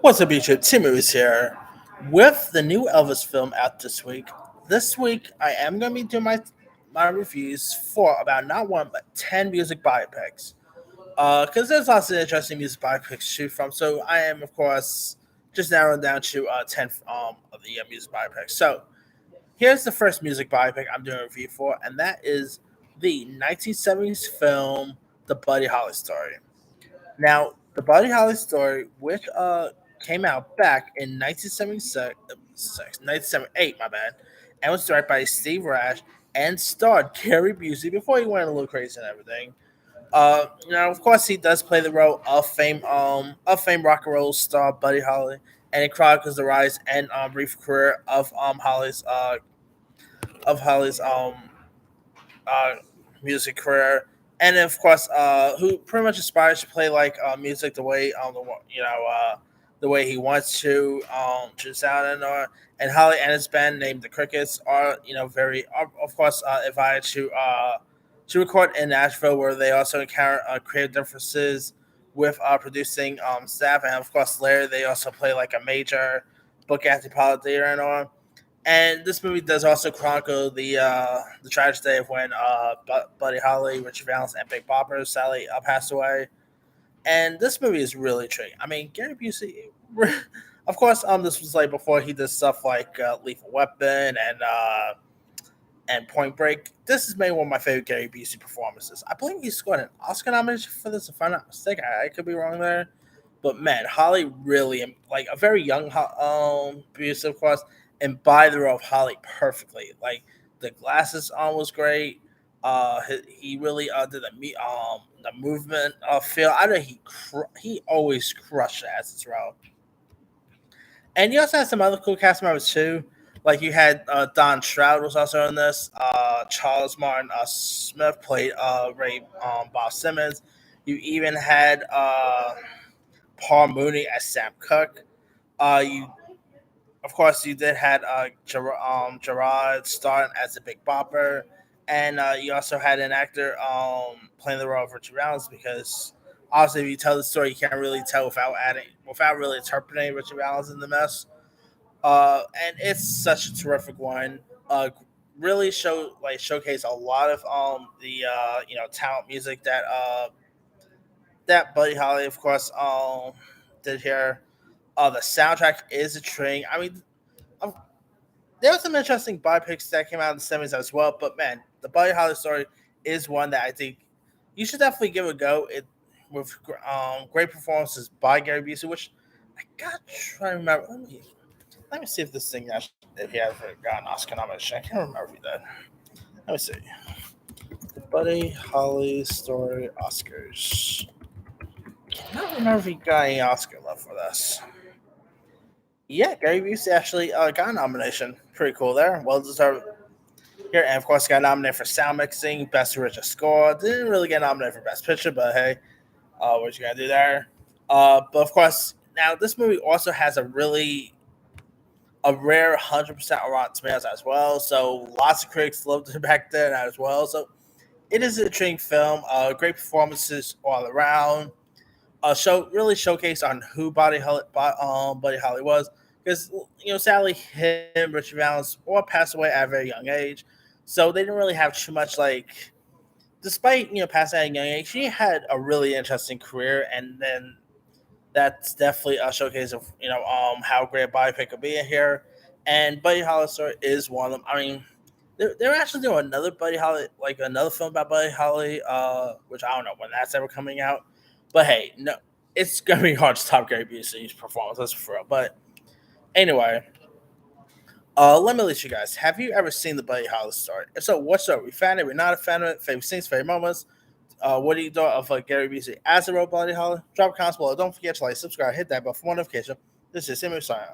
What's up, YouTube? Timu is here with the new Elvis film out this week. This week, I am going to be doing my reviews for about not one but 10 music biopics. Because there's lots of interesting music biopics to choose from. So I am, of course, just narrowing down to 10 of the music biopics. So here's the first music biopic I'm doing a review for, and that is the 1970s film The Buddy Holly Story. Now, the Buddy Holly story, which came out back in 1976, 1978, my bad, and was directed by Steve Rash and starred Gary Busey before he went a little crazy and everything. Now, of course, he does play the role of fame rock and roll star Buddy Holly, and it chronicles the rise and brief career of Holly's uh, music career, and of course, who pretty much aspires to play like music the way the way he wants to sound, and Holly and his band named the Crickets are very of course invited to record in Nashville, where they also encounter creative differences with producing staff, and of course later they also play like a major book anthropology theater and all. And this movie does also chronicle the tragic day of when Buddy Holly, Richie Valens, and Big Bopper Sally passed away. And this movie is really intriguing. I mean, Gary Busey, of course, this was like before he did stuff like Lethal Weapon and Point Break. This is maybe one of my favorite Gary Busey performances. I believe he scored an Oscar nomination for this, if I'm not mistaken. I could be wrong there, but man, Holly really like a very young Busey, of course, embodied the role of Holly perfectly. Like the glasses on was great. He really did the movement feel. I know he always crushed it as his role. And you also had some other cool cast members too. Like you had Don Stroud was also in this. Charles Martin Smith played Ray Bob Simmons. You even had Paul Mooney as Sam Cooke. You of course you did had Gerard Starr as the Big Bopper, and you also had an actor playing the role of Richard Valens because obviously if you tell the story you can't really tell without really interpreting Richard Valens in the mess. And it's such a terrific one. Really showcase a lot of the talent music that Buddy Holly of course did here. The soundtrack is a train. I mean, um, there was some interesting biopics that came out in the '70s as well. But man, the Buddy Holly story is one that I think you should definitely give a go. It with great performances by Gary Busey, which I got to try to remember. Let me see if this thing actually if he ever got an Oscar nomination. I can't remember if he did. Let me see. The Buddy Holly story Oscars. Cannot remember if he got any Oscar love for this. Yeah, Gary Busey actually got a nomination. Pretty cool there. Well deserved here. And of course, got nominated for sound mixing, best original score. Didn't really get nominated for best picture, but hey, what you gotta do there? But of course, now this movie also has a rare 100% on Rotten Tomatoes as well. So lots of critics loved it back then as well. So it is an intriguing film. Great performances all around. Showcase on who Buddy Holly was because sadly him Richard Valens all passed away at a very young age, so they didn't really have too much like. Despite passing at a young age, he had a really interesting career, and then that's definitely a showcase of how great a biopic could be in here. And Buddy Holly story is one of them. I mean, they're actually doing another Buddy Holly, like another film about Buddy Holly, which I don't know when that's ever coming out. But hey, no, it's gonna be hard to top Gary Busey's performance. That's for real. But anyway, let me let you guys. Have you ever seen the Buddy Holly story? If so, what's up? We fan it. We're not a fan of it. Favorite scenes, favorite moments. What do you thought of Gary Busey as a role, Buddy Holly? Drop a comment below. Don't forget to like, subscribe, hit that bell for more notification. This is Simon signing.